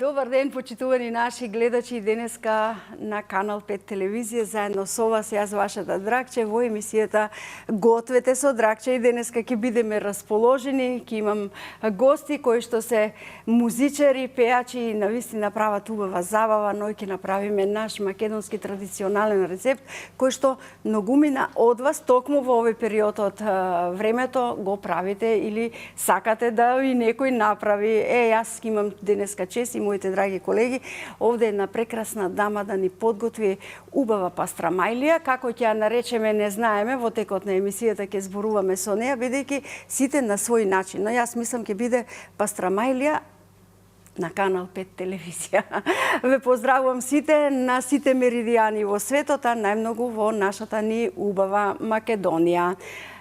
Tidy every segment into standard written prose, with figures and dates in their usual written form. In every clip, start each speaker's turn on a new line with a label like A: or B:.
A: Добар ден, почитувани наши гледачи, денеска на Канал 5 телевизија, заедно со вас, јас вашата Драгче, во емисијата Гответе со Драгче, и денеска ќе бидеме расположени, ќе имам гости кои што се музичари, пеачи и навистина прават убава забава, но ќе направиме наш македонски традиционален рецепт, кој што многумина од вас токму во овој период од времето го правите или сакате да и некој направи. Јас имам денеска чест и моите драги колеги, овде една прекрасна дама да ни подготви убава пастрамајлија, како ќе ја наречеме не знаеме, во текот на емисијата ќе зборуваме со неа, бидејќи сите на свој начин. Но јас мислам ќе биде пастрамајлија на Канал 5 телевизија. Ве поздравувам сите на сите меридијани во светот, а најмногу во нашата ни убава Македонија.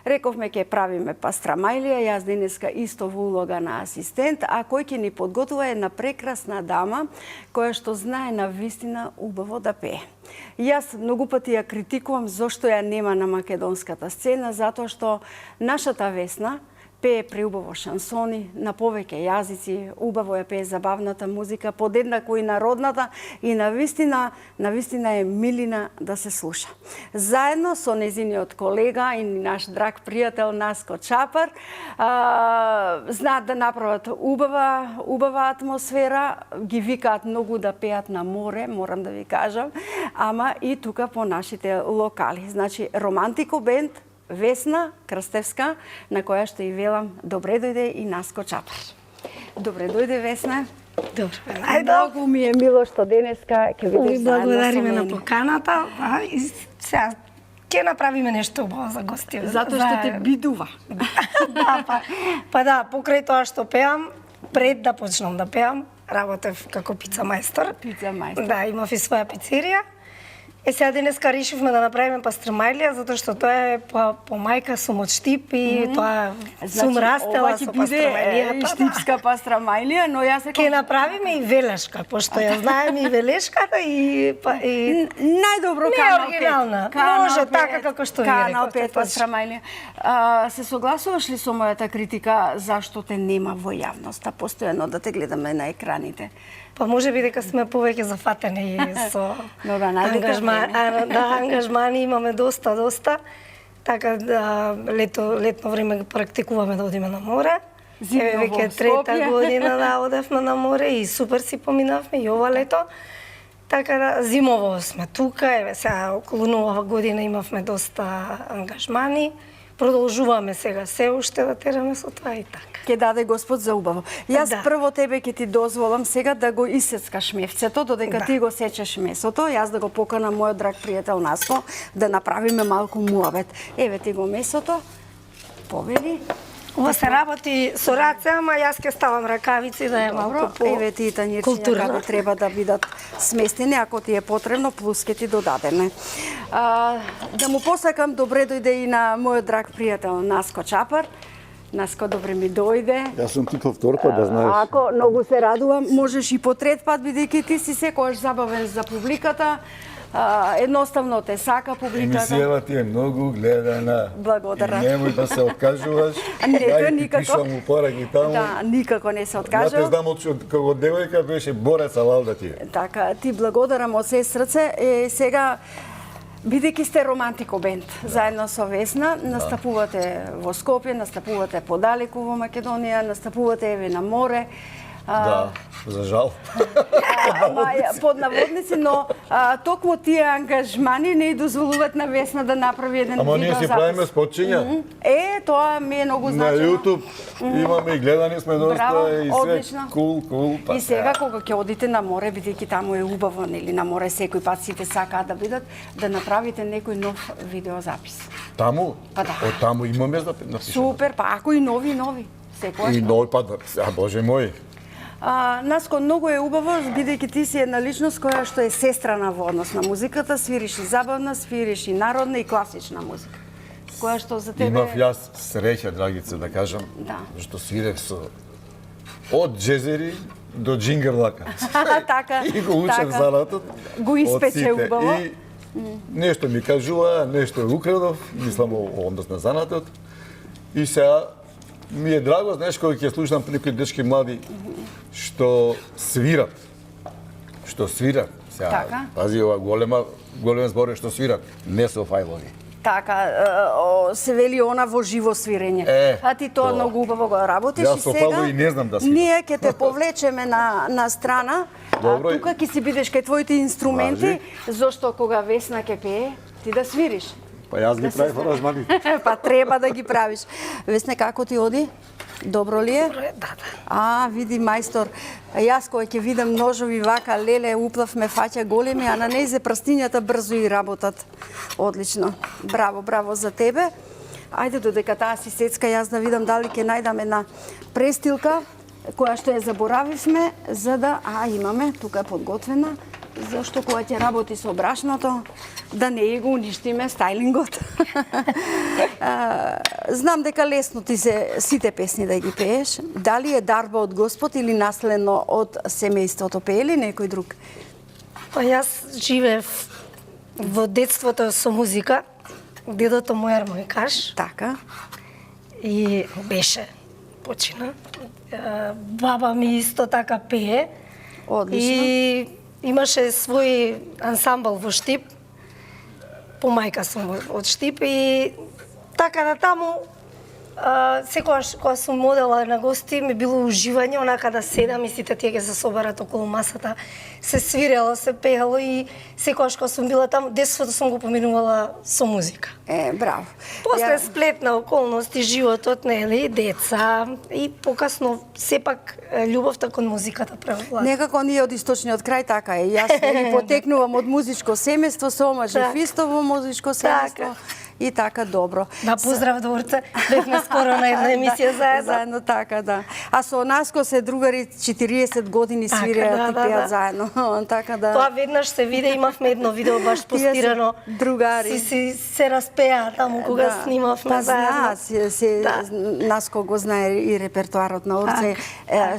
A: Рековме ќе правиме пастрамајлија, јас денеска исто во улога на асистент, а кој ќе ни подготвува една прекрасна дама која што знае на вистина убаво да пее. Јас многу пати ја критикувам зошто ја нема на македонската сцена, затоа што нашата Весна пее преубаво шансони на повеќе јазици, убаво ја пее забавната музика, подеднакво и народната, и навистина е милина да се слуша. Заедно со незиниот колега и наш драг пријател Наско Чапар, знаат да направат убава атмосфера, ги викаат многу да пеат на море, морам да ви кажам, ама и тука по нашите локали. Значи, романтико бенд, Весна Крстевска, на која што и велам добре дојде и Наско Чапар. Добре дојде, Весна.
B: Добро,
A: Многу ми е мило што денеска ќе бидеш заедно со мене.
B: Благодариме на поканата, и сега ќе направиме нешто убаво за гостите.
A: Затоа што те бидува.
B: Да, покрај тоа што пеам, пред да почнам да пеам, работев како пица мајстор.
A: Пица мајстор.
B: Да, имав и своја пицерија. Сега денеска решивме да направиме пастрамајлија, затоа што тоа е по мајка сум од Штип и тоа сум растела со пастрамајлијата.
A: Ова ќе биде штипска пастрамајлија, но јас
B: ќе направиме и велешка, пошто ја знаеме и велешката и
A: најдобро Канал 5.
B: Може така како што ви реков.
A: Канал 5 пастрамајлија. Се согласуваш ли со мојата критика зашто те нема во јавноста, постојано да те гледаме на екраните?
B: Па може би дека сме повеќе зафатени со ангажмани, имаме доста. Така да летно време практикуваме да одиме на море. Веќе трета година да одевме на море и супер си поминавме и ова лето. Така да зимово сме тука, сега околу нова година имавме доста ангажмани. Продолжуваме сега се уште да тераме со тоа и така.
A: Ке даде Господ за убаво. Јас прво тебе ќе ти дозволам сега да го исецкаш мевцето, додека ти го сечеш месото, јас да го поканам мојот драг пријател Наско да направиме малку муабет. Еве ти го месото. Повели.
B: Ова се работи со раце, ама јас ќе ставам ракавици да е малку по
A: еве ти танирчиња како треба да бидат сместени, ако ти е потребно, плюс ќе ти додадеме. Да му посакам добре дојде и на мојот драг пријател Наско Чапар. Наско, добре ми дојде.
C: Јас сум ти по втор пат, да знаеш.
A: Ако, многу се радувам, можеш и по трет пат, бидејќи ти си секогаш забавен за публиката. Едноставно те сака публиката.
C: Емисијава ти е многу гледана.
A: Благодарам.
C: Немој да се откажуваш.
A: Не, никако.
C: Пишам упораки таму.
A: Да, никако не се откажувам.
C: Ја те знам од како девојка беше борец алалда ти.
A: Така, ти благодарам од се срце. Сега, бидејќи сте романтико бенд, заедно со Весна, настапувате во Скопје, настапувате подалеку во Македонија, настапувате еве на море.
C: Да, за жал.
A: Под наводници, но токму тие ангажмани не дозволуваат на Весна да направи еден видеозапис.
C: Ама ние си правиме спотчиња.
A: Тоа ми е многу значено.
C: На YouTube имаме и гледани сме доста и се кул.
A: И сега кога ќе одите на море, бидејќи таму е убаво, нели, на море секој пат сите сакаат да бидат, да направите некој нов видеозапис.
C: Таму?
A: Па да.
C: Од таму имаме да напишеме.
A: Супер, па ако и нови, секојаш.
C: И нови пат, боже мој.
A: Наско, многу е убаво, бидејќи ти си една личност која што е сестрана во однос на музиката, свириш и забавна, свириш и народна и класична музика. Која што за тебе...
C: Имав јас среќа, драгице, да кажам, што свирев со од джезери до джингерлака.
A: Така,
C: и го учев занатот.
A: Го испече убаво.
C: И нешто ми кажува, нешто украдов, мислам о однос на занатот. И сега ми е драго, знаеш, кога ќе слушам некои дечки млади што свират што свират. Сега,
A: Така.
C: пази, ова голем збор што свират, не со фајлови.
A: Така, се вели она во живо свирење. А ти тоа многу убаво го работиш
C: Јас
A: и
C: со
A: сега
C: фајлови не знам да свирам.
A: ние ќе те повлечеме на страна.
C: Добро.
A: Тука ќе си бидеш кај твоите инструменти, зошто кога Весна ќе пее, ти да свириш.
C: Па јас ги правив аранжмани.
A: Па треба да ги правиш. Весне, како ти оди? Добро ли е?
B: Да.
A: Види мајстор. Јас кога ќе видам ножови вака, леле, уплав ме фаќа големи, а на нејзе прстињата брзо и работат. Одлично. Браво, браво за тебе. Ајде, додека таа си сецка, јас да видам дали ќе најдам една престилка, која што ја заборавивме, за да... имаме, тука е подготвена, зашто кога ќе работи со брашното, да не ја го уништиме стајлингот. Знам дека лесно ти се сите песни да ги пееш. Дали е дарба од Господ или наследно од семејството, пее ли некој друг?
B: Па јас живеев во детството со музика. Дедото мој армоникаш
A: Така.
B: и беше почина. Баба ми исто така пее.
A: Одлично.
B: И имаше свој ансамбл во Штип. По мајка сум од Штип и така на таму секогаш кога сум одела на гости ми било уживање онака да седам и сите тие ќе се соберат околу масата. Се свирело, се пеело и секогаш кога сум била таму, детството сум го поминувала со музика.
A: Браво.
B: После сплетна околности, животот, нели, деца и покасно сепак љубовта кон музиката превлада.
A: Некако ние од источниот крај така е. Јас и потекнувам од музичко семејство, со омажев исто во музичко семејство. И така добро.
B: Да, поздрав до Урце. Бевме скоро на една емисија заедно.
A: Заедно така, да. А со Наско се другари 40 години свиреат и пеат заедно. Така да.
B: Тоа веднаш се виде, имавме едно видео баш постирано.
A: Другари.
B: Се распеа таму кога снимавме заедно.
A: Наско го знае и репертоарот на Урце,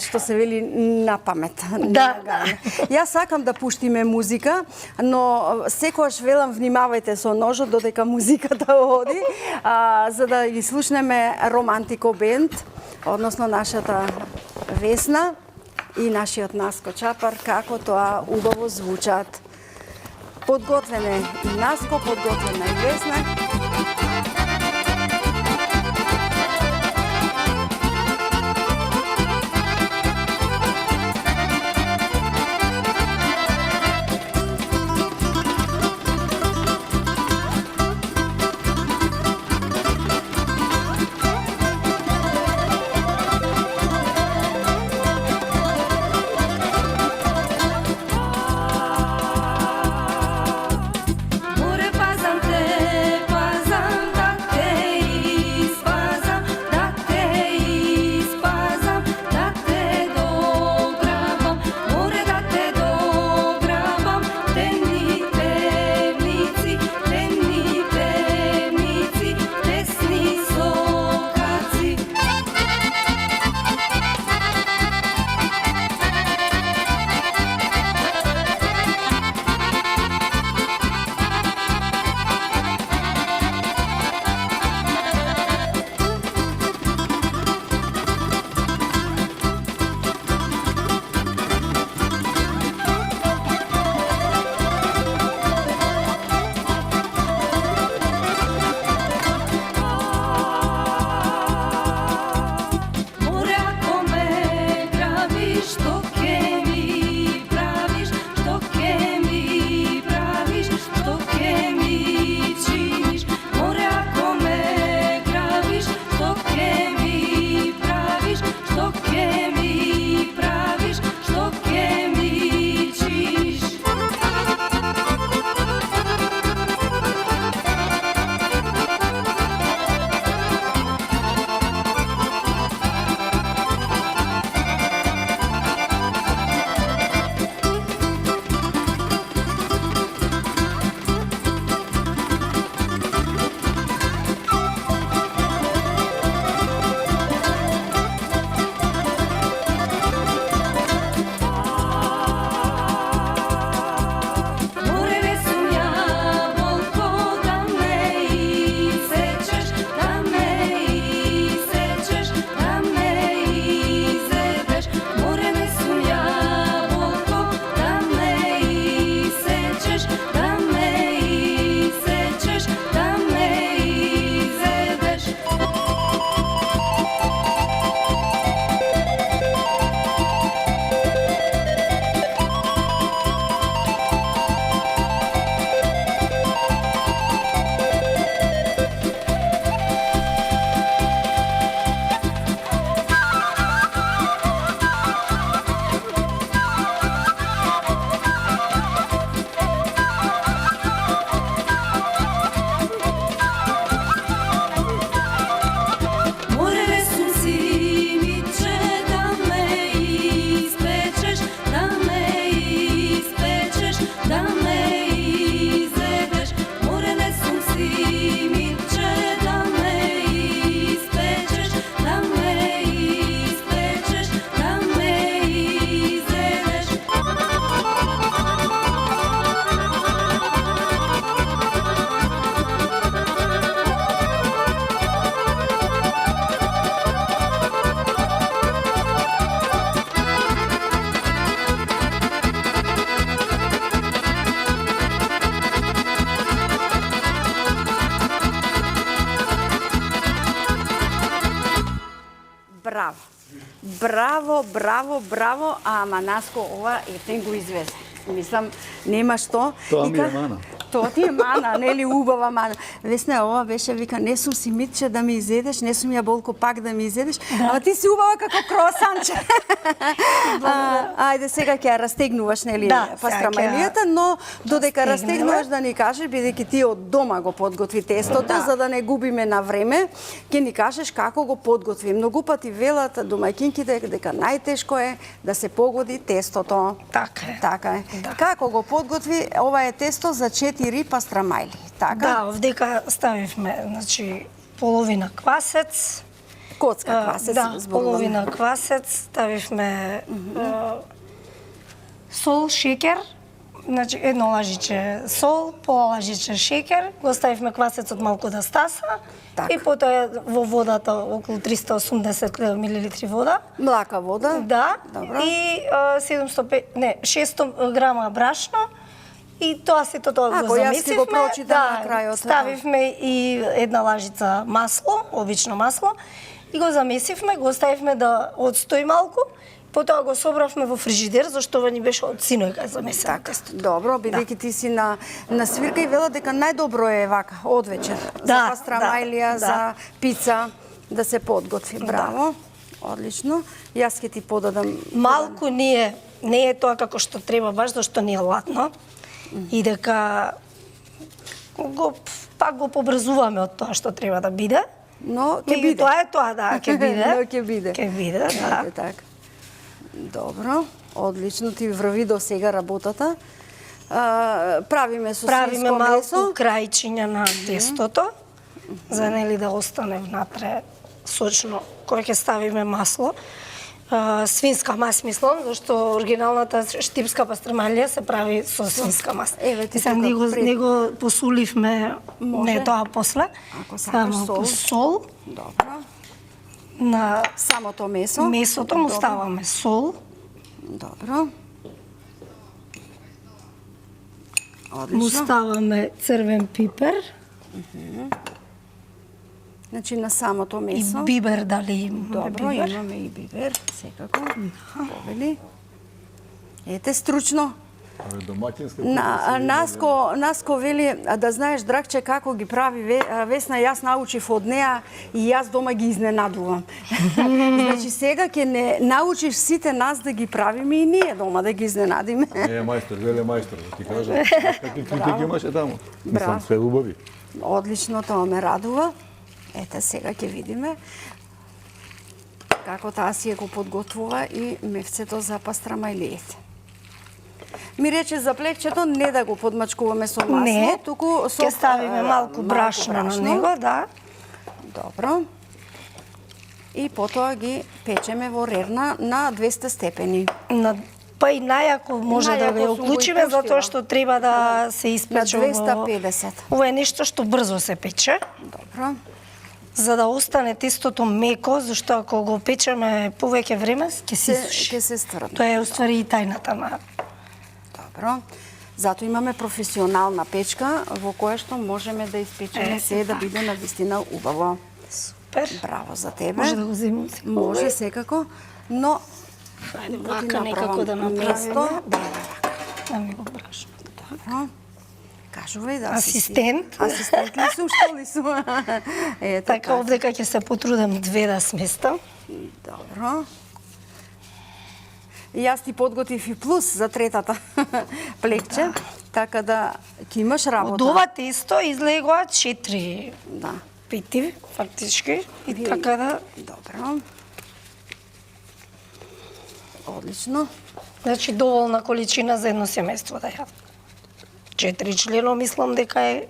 A: што се вели на памет.
B: Да.
A: Јас сакам да пуштиме музика, но секогаш велам внимавајте со ножот додека музиката оди, за да ги слушнеме Романтико бенд, односно нашата Весна и нашиот Наско Чапар, како тоа убаво звучат. Подготвен е и Наско, подготвена и Весна.
D: More pazam te,
A: Браво. Браво, браво, браво, ама Наско ова ефтен го извезе. Мислам, нема што.
C: Тоа ми е мана.
A: Тоа ти е мана, нели убава мана. Весна, ова беше, вика, не сум си митче да ми изедеш, не сум ја болко пак да ми изедеш, ама ти си убава како кроасанче. Ајде, сега ќе ја растегнуваш, нели, пастрамајлијата, но додека растегнуваш да ни кажеш, бидејќи ти од дома го подготви тестото, за да не губиме на време, ќе ни кажеш како го подготви. Многу пати велат домаќинките дека најтешко е да се погоди тестото.
B: Така е.
A: Така е.
B: Да.
A: Како го подготви? Ова е тесто за 4 пастрамајли, така?
B: Да, овдека ставивме, значи, половина квасец.
A: Коцка квасец,
B: Да,
A: зборувам.
B: половина квасец, ставивме сол, шекер, значи едно лажиче сол, пола лажиче шекер, го ставивме квасецот малку да стаса
A: Така.
B: и потоа во водата околу 380 мл вода.
A: Млака вода?
B: Да,
A: Добро.
B: и 600 грама брашно. И тоа сето тоа го
A: Ако јас
B: замесивме.
A: ќе го прочитам на крајот.
B: Ставивме и една лажица масло, обично масло, и го замесивме, го ставивме да отстои малку, потоа го собравме во фрижидер, зашто ова ни беше од синој кај замесено.
A: Така, добро, бидејќи ти си на свирка и вела дека најдобро е вака, од вечер, за
B: Да,
A: пастрамајлија,
B: да,
A: за пица, да се подготви. Браво, одлично. Јас ќе ти подадам...
B: Малку не е тоа како што треба, баш зашто не е ладно, и дека пак го побрзуваме од тоа што треба да биде.
A: Но ќе биде.
B: Тоа е тоа, да, ќе биде.
A: Но ќе биде.
B: Ќе биде, да.
A: Ете така. Добро, одлично, ти врви до сега работата. Правиме со
B: Правиме
A: свинско
B: малку
A: месо.
B: крајчиња на тестото, за нели да остане внатре сочно, кога ќе ставиме масло. Свинска мас, мислам, зашто оригиналната штипска пастрамајлија се прави со свинска мас.
A: Еве ти
B: сега
A: тука
B: него посуливме не тоа после.
A: Ако сакаш сол.
B: Сол.
A: Добро.
B: На
A: Самото месо.
B: месото му
A: Добро.
B: ставаме сол.
A: Добро.
B: Му
A: Одлично.
B: ставаме црвен пипер
A: Значи на самото
B: и
A: месо.
B: бибер, дали имаме
A: Добро,
B: бибер.
A: имаме и бибер, секако. Повели. Ете, стручно.
C: Абе, домаќинска
A: Наско вели, да знаеш, Драгче, како ги прави Весна, јас научив од неа и јас дома ги изненадувам. Значи, сега ќе не научиш сите нас да ги правиме и ние дома да ги изненадиме.
C: Не е мајстор, веле мајстор, да ти кажам. Какви критики имаше таму? Мислам, све убави.
A: Одлично, тоа ме радува. Ете, сега ќе видиме како таа си го подготвува и мевцето за пастрамајлиите. Ми рече за плекчето не да го подмачкуваме со масло,
B: Не,
A: туку со
B: ќе ставиме малку брашно на него, да.
A: Добро. И потоа ги печеме во рерна на 200 степени.
B: Па и најако може да
A: Најако
B: го
A: сум го
B: уклучиме,
A: и пуштила.
B: затоа што треба да се
A: На
B: испече
A: 250.
B: Ова е нешто што брзо се пече,
A: Добро.
B: за да остане тестото меко, зашто ако го печеме повеќе време, ќе се суши.
A: Ќе се стврдне.
B: Тоа е уствари и тајната на...
A: Добро. Зато имаме професионална печка во која што можеме да испечеме се да биде на вистина убаво.
B: Супер.
A: Браво за тебе.
B: Може да го земам се.
A: Може секако, но
B: Ајде,
A: да ти
B: вака некако да
A: направам
B: направиме.
A: место.
B: Да ми го брашно.
A: Добро. Кажувај да
B: Асистент.
A: Асистент ли сум, што ли сум? Ето
B: Така, овдека ќе се потрудам две да сместам.
A: Добро. И јас ти подготвив и плюс за третата плекче, така да ќе имаш работа.
B: Од ова тесто излегоа 4
A: Да.
B: пети, фактички, и така да...
A: Добро. Одлично.
B: Значи, доволна количина за едно семејство да јадам. 4 члено, мислам дека е...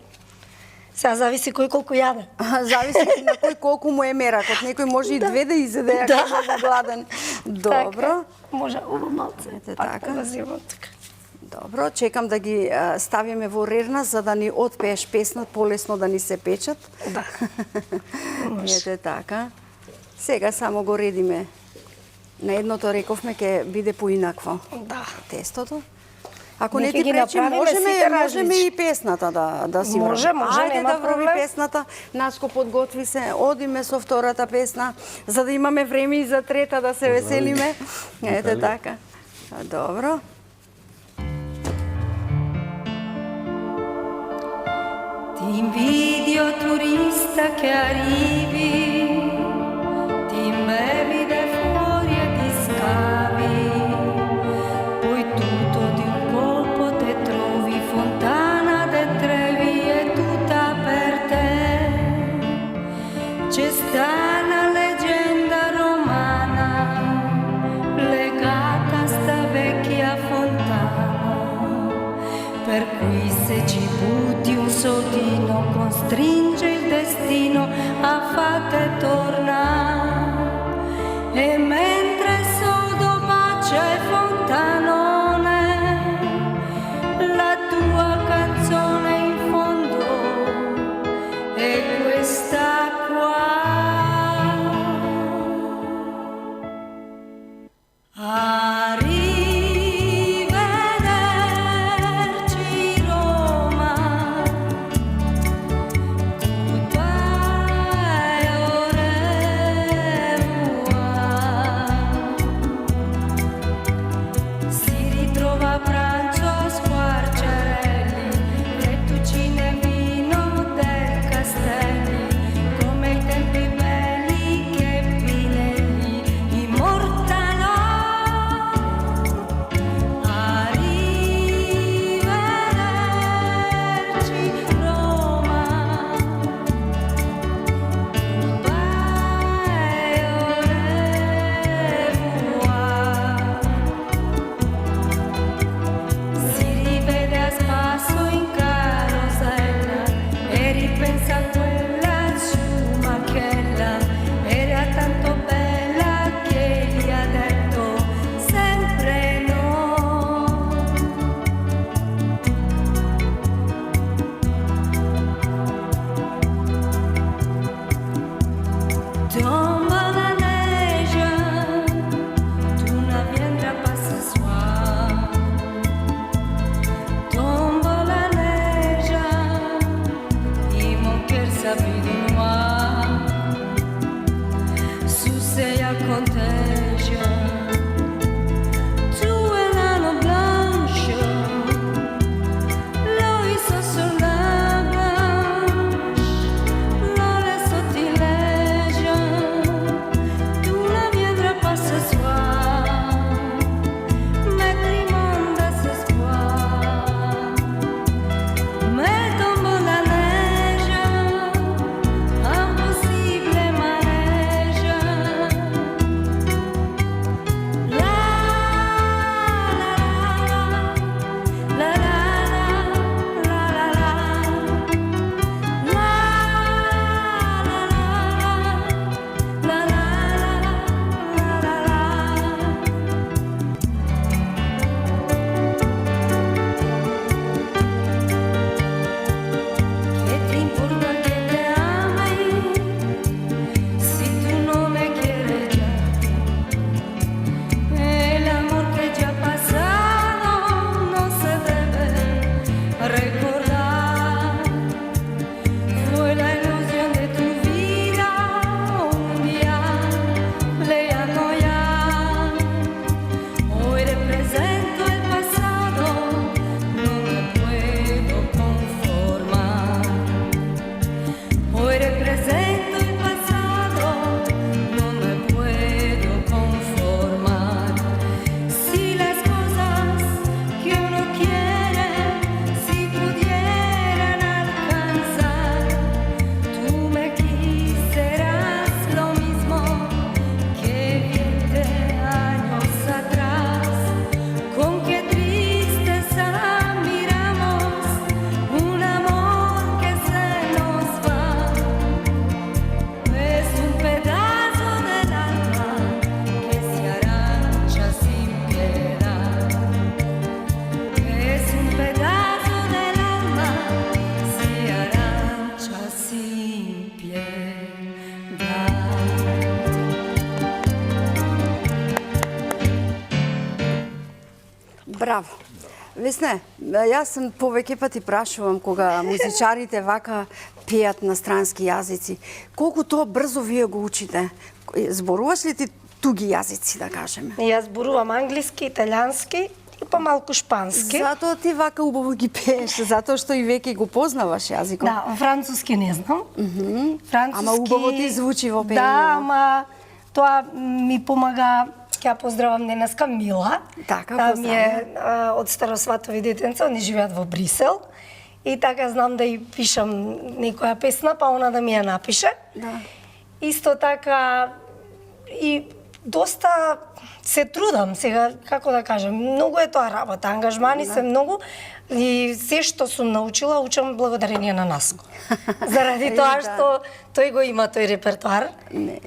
B: Сега зависи кој колку јаде.
A: Зависи на кој колку му е меракот. Некој може и две да изеде, ако е многу гладен. Добро.
B: Така, може ово малце.
A: Ете
B: Пак
A: така.
B: да земам така.
A: Добро, чекам да ги ставиме во рерна за да ни отпееш песна, полесно да ни се печат.
B: Да.
A: Ете така. Сега само го редиме. На едното рековме ќе биде поинакво
B: Да.
A: тестото. Ако не
B: Ние
A: ти
B: ги
A: пречи,
B: направиме сите
A: можеме
B: различни.
A: и песната да си
B: Може,
A: врваме.
B: може,
A: Ајде
B: нема
A: да врви
B: проблем.
A: песната, Наско подготви се, одиме со втората песна, за да имаме време и за трета да се веселиме. Ете така. Добро.
D: Ti invidio turista che arrivi, ti imbevi dai fuori e ti scavi, poi tutto di un colpo te trovi fontana de Trevi è tutta per te. C'è sta una leggenda romana legata a sta vecchia fontana, per cui se ci butti un soldino costringe il destino a farti tornare. E mentre sodo bacia il fontanone, la tua canzone in fondo è questa qua.
A: Браво. Весне, јас сум повеќе пати прашувам кога музичарите вака пеат на странски јазици, колку тоа брзо вие го учите? Зборуваш ли ти туги јазици, да кажеме?
B: Јас зборувам англиски, италијански и помалку шпански.
A: Затоа ти вака убаво ги пееш, затоа што и веќе го познаваш јазикот.
B: Да, француски не знам. Француски...
A: Ама убаво ти звучи во пеење.
B: Да, ама тоа ми помага. Ќе ја поздравам денеска Мила.
A: Така,
B: ми е од Старосватови детенца, они живеат во Брисел. И така знам да ја пишам некоја песна, па она да ми ја напише.
A: Да.
B: Исто така и доста се трудам сега, како да кажем, многу е тоа работа, ангажмани се многу и се што сум научила, учам благодарение на Наско. Заради тоа што тој го има тој репертоар.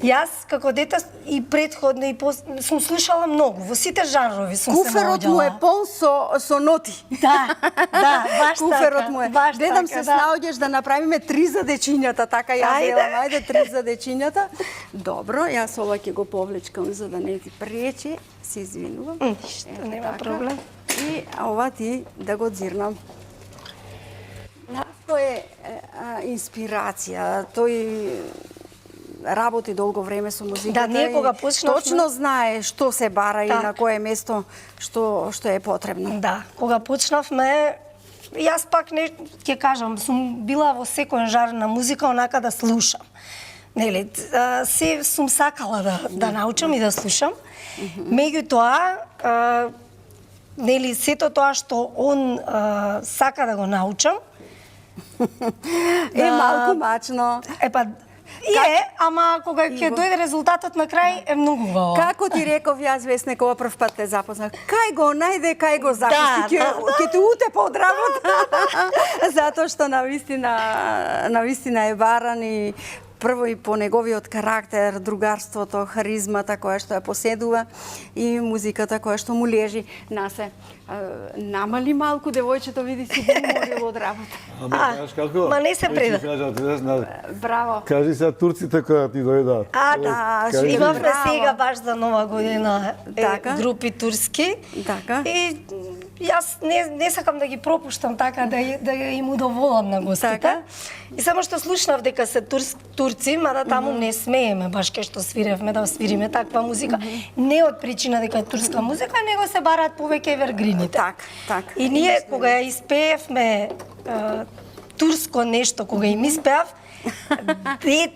B: Јас како дете и претходно и сум слушала многу, во сите жанрови сум се наоѓала.
A: Куферот му е полн со ноти.
B: Да, баш така.
A: Куферот му е. Гледам се снаоѓаш да направиме 3 за дечињата, така ја велам, ајде 3 за дечињата. Добро, јас ова ќе го повлечкам за да не ти пречи, се извинувам.
B: Ништо, нема проблем.
A: И ова ти да го дзирнам. Наско е инспирација, тој работи долго време со музиката.
B: Да, ние кога почнавме...
A: Точно знае што се бара и на кое место што е потребно.
B: Да, кога почнавме, јас пак не ќе кажам, сум била во секој жар на музика онака да слушам. Нели, се сум сакала да научам и да слушам. Меѓутоа, нели, сето тоа што он сака да го научам,
A: е малку мачно.
B: Ама кога ќе дојде резултатот на крај е многу убаво.
A: Како ти реков јас, Весне, кога прв пат те запознах, кај го најде, кај го запусти, ќе те утепа од работа. Затоа што навистина е баран и прво и по неговиот карактер, другарството, харизмата која што ја поседува и музиката која што му лежи. Насе, намали малку девојчето, види си го уморило од работа.
C: Ама знаеш како?
B: Ма не се преда.
A: Браво.
C: Кажи сега турците кога ти дојдат.
A: Да,
B: имавме сега баш за Нова година групи турски.
A: Така.
B: И јас не сакам да ги пропуштам така, да им удоволам на гостите. И само што слушнав дека се турци, мада таму не смееме баш кај што свиревме да свириме таква музика. Не од причина дека е турска музика, него се бараат повеќе евергрините.
A: Так.
B: И ние кога ја испеевме турско нешто, кога им испеав,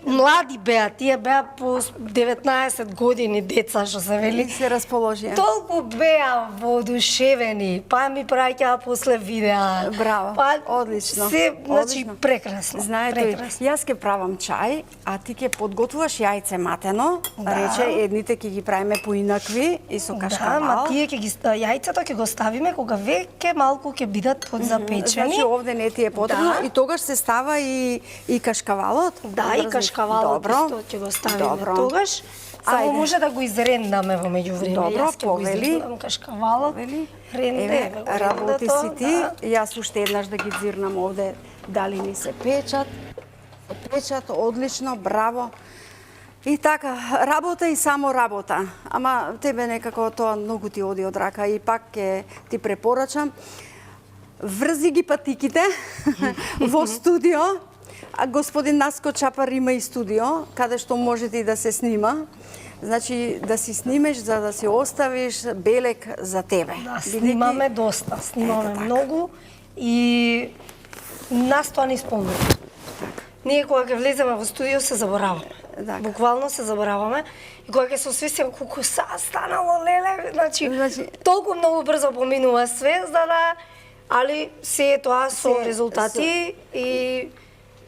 B: млади беа, тие беа по 19 години деца, што се вели.
A: И се расположија.
B: Толку беа воодушевени, па ми праќаа после видеа.
A: Браво, одлично.
B: Се, значи, прекрасно.
A: Знаете, јас ќе правам чај, а ти ќе подготвуваш јајце матено, рече, едните ќе ги правиме поинакви и со кашкавал.
B: Да, ма тие ќе ги јајцето ќе го ставиме кога веќе малку ќе бидат подзапечени.
A: Значи овде не ти е потребно и тогаш се става и кашкавал.
B: Да, и кашкавалот исто ќе го ставиме тогаш. Само може да го изрендаме во меѓувреме.
A: Добро, повели.
B: Кашкавалот. Ренде.
A: Работи си ти. Јас уште еднаш да ги дзирнам овде дали ни се печат. Печат, одлично, браво. И така, работа и само работа. Ама тебе некако тоа многу ти оди од рака и пак ќе ти препорачам. Врзи ги патиките во студио. А господин Наско Чапар има и студио, каде што можете и да се снима. Значи, да си снимеш за да си оставиш белег за тебе.
B: Да, снимаме доста, снимаме многу и нас тоа не исполнува. Ние кога ќе влеземе во студио се забораваме. Буквално се забораваме. И кога ќе се освестиме колку станало, леле, значи толку многу брзо поминува све, али се е тоа со резултати и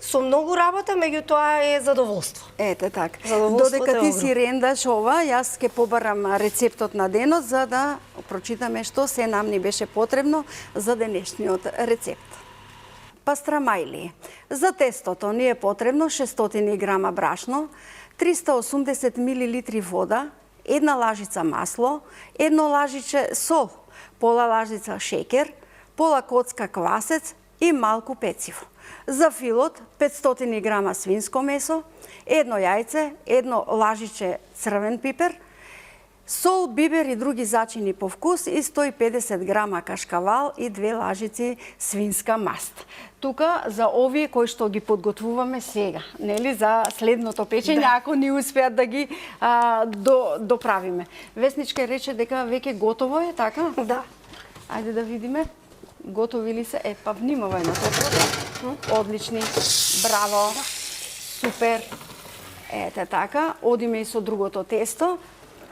B: со многу работа, меѓутоа е задоволство.
A: Ете така. Додека ти си рендаш ова, јас ќе побарам рецептот на денот за да прочитаме што се нам ни беше потребно за денешниот рецепт. Пастрамајли. За тестото ни е потребно 600 грама брашно, 380 мл вода, 1 лажица масло, 1 лажиче сол, пола лажица шеќер, пола коцка квасец и малку пeciво. За филот 500 грама свинско месо, 1 јајце, 1 лажиче црвен пипер, сол, бибер и други зачини по вкус и 150 грама кашкавал и 2 лажици свинска маст. Тука за овие кои што ги подготвуваме сега, нели, за следното печење, ако ни успеат да ги доправиме. Весничка рече дека веќе готово е, така?
B: Да.
A: Ајде да видиме. Готови ли се? Па внимавај на тоа. Одлични. Браво. Супер. Ете така. Одиме и со другото тесто.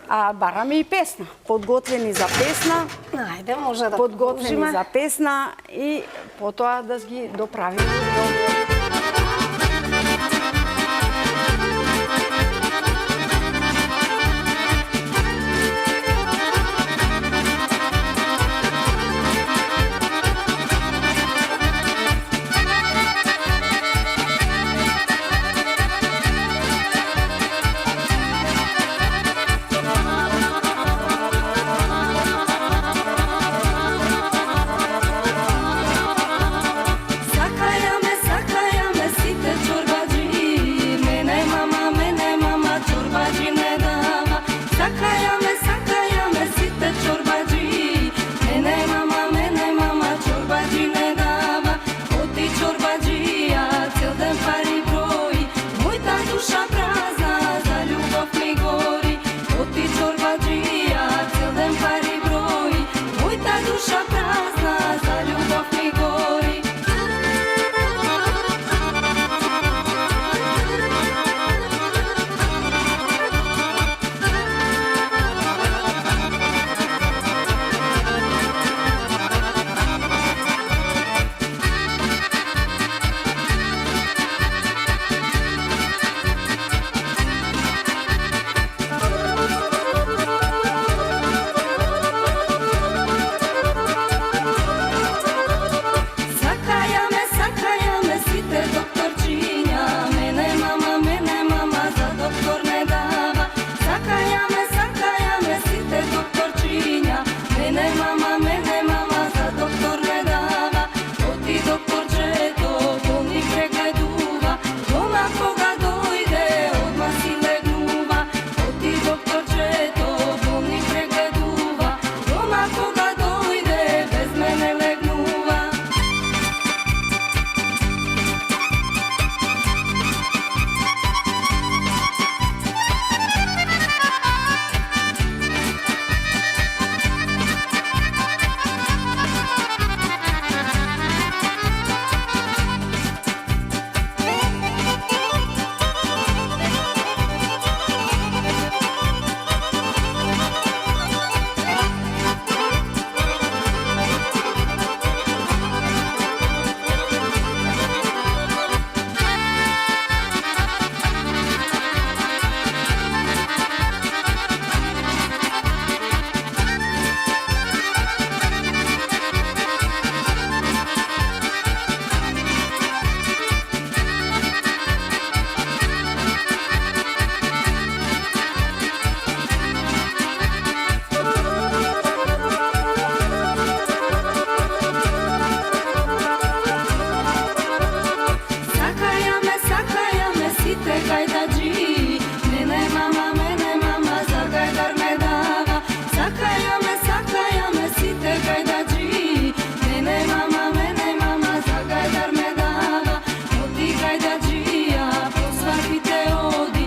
A: А бараме и песна. Подготвени за песна.
B: Ајде, може да
A: Подготвени
B: продолжиме.
A: за песна и потоа да ги доправиме.
D: Sakajame site čorbađi, mene mama čorbađi ne dava. Sakajame site čorbađi, mene mama čorbađi ne dava. Oti čorbađija, cel den pari broji, moj ta duša prazna, za ljubav mi gori. Oti čorbađija, cel den pari broji, moj ta duša prazna, za ljubav mi gori. Sakajame site doktorčinja, mene mama za doktor ne dava. Sakajame site doktorčinja, mene mama za doktor ne dava. Oti doktorče to bolni pregleduva, doma koga dojde odmah si legnuva. Oti doktorče to bolni pregleduva, doma koga dojde bez mene legnuva. Sakajame site gajdađi, mene mama za gajdar me dava. Sakajame site gajdađi, mene mama za gajdar me dava. Oti gajdađija, po svadbite odi,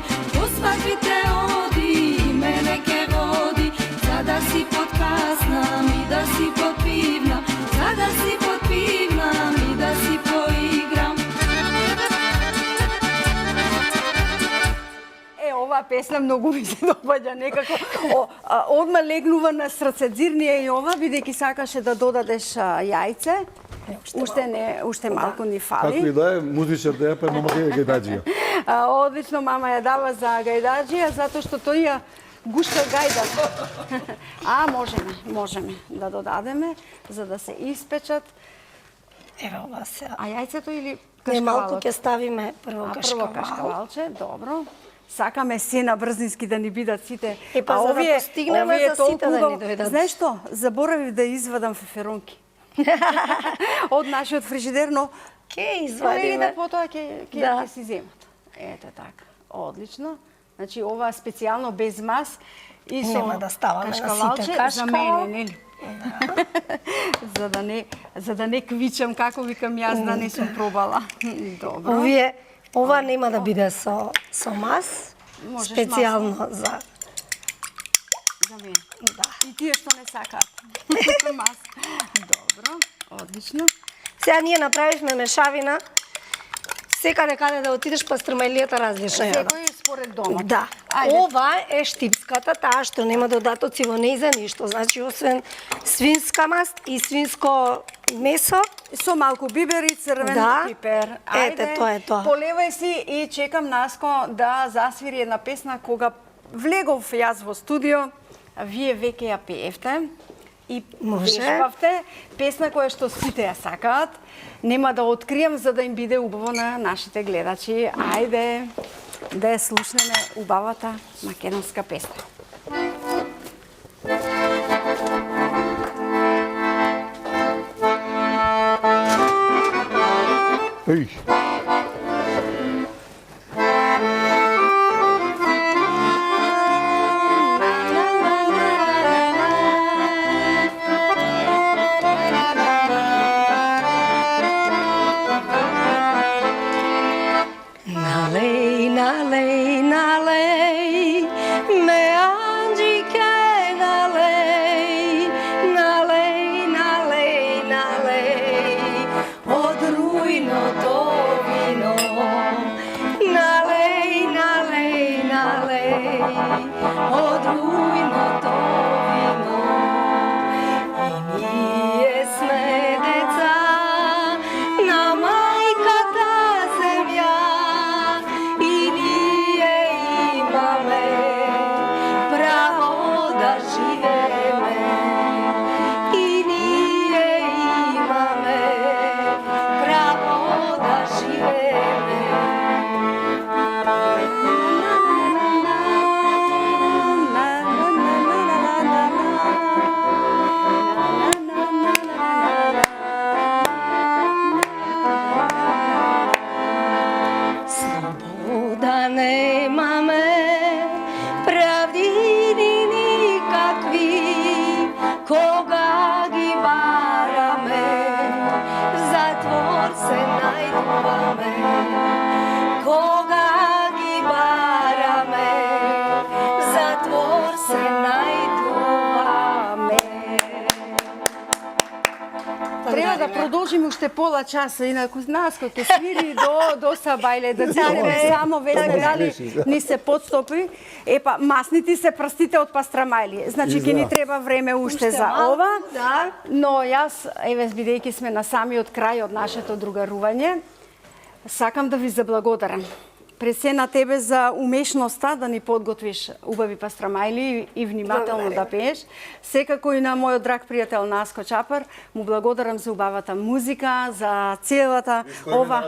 D: i mene ke vodi. Sada si pod kasna, mi da si pod pivna, sada si pod pivna, mi da si poigram.
A: Оваа песна многу ми се допаѓа некако. Одма легнува на срцедзирнија и ова, бидејќи сакаше да додадеш јајце. Уште малку ни фали.
E: Како и да е, музичар да е, па мама ќе гајдаджија.
A: Одлично мама ја дава за гајдаджија, затоа што тој ја гушка гајдат. Можеме да додадеме, за да се испечат.
B: Еве ова се.
A: А јајцето или
B: Не, малку
A: кашкавалот?
B: ќе ставиме прво
A: Прво кашкавалче, добро. Сакаме се на брзнински да ни бидат сите.
B: Па за да постигнеме за сите да ни дојдат.
A: Знаеш што? Заборавив да извадам феферонки. Од нашиот фрижидер, но
B: Ке извадиме.
A: потоа ќе си земат. Ете така. Одлично. Значи ова специјално без мас и со
B: Нема да ставаме на сите
A: кашкавалче за
B: кашкава.
A: мене, нели? за да не квичам како викам јас да не сум пробала. Добро.
B: Ова нема да биде со мас,
A: Можеш
B: специјално за
A: мене.
B: да.
A: И тие што не сакаат. Мас. Добро, одлично.
B: Сега ние направивме мешавина. Секаде каде да отидеш пастрмајлијата различна ја.
A: Секој според домот.
B: Да.
A: Ајде.
B: Ова е штипската, таа што нема додатоци во неј за ништо. Значи, освен свинска маст и свинско месо,
A: Со малку бибер и црвен
B: Да.
A: пипер.
B: Ете, тоа е тоа.
A: Полевај си и чекам Наско да засвири една песна кога влегов јас во студио, вие веќе ја пеевте и
B: Може.
A: вешбавте песна која што сите ја сакаат. Нема да откријам за да им биде убаво на нашите гледачи. Ајде да ја слушнеме убавата македонска песна.
E: Еј,
B: налеј, налеј, налеј, ме анџике, налеј, налеј, налеј, налеј, од рујното вино. Налеј, налеј, налеј, од рујното вино. И ние сме деца на мајката земја, и ние имаме право да живееме. И ние имаме право да живееме. Слобода немаме, правдини никакви, кога ги бараме, в затвор се најдуваме. Кога ги бараме, в затвор се најдуваме.
A: Треба да продолжиме уште пола часа, инаку Наско ќе свири до Сабајле, да видиме само весне дали ни се подстопи. Епа, масните се прстите од пастрамајли. Значи ќе ни треба време уште за
B: малку,
A: ова.
B: да.
A: Но јас, еве, бидејќи сме на самиот крај од нашето другарување, сакам да ви заблагодарам. Пред се на тебе за умешноста да ни подготвиш убави пастрамајли и внимателно да пееш. Секако и на мојот драг пријател Наско Чапар, му благодарам за убавата музика, за целата ова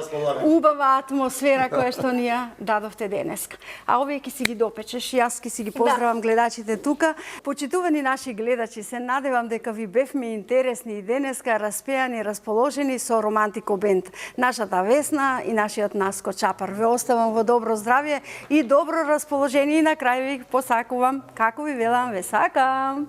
A: убава атмосфера која што ни ја дадовте денеска. А овие ќе си ги допечеш, јас ќе си ги поздравам гледачите тука. Почитувани наши гледачи, се надевам дека ви бевме интересни и денеска распеани, расположени со Романтико бенд. Нашата Весна и нашиот Наско Чапар. Ве оставам во добро здравје и добро расположение и на крај ви посакувам, како ви велам, ве сакам.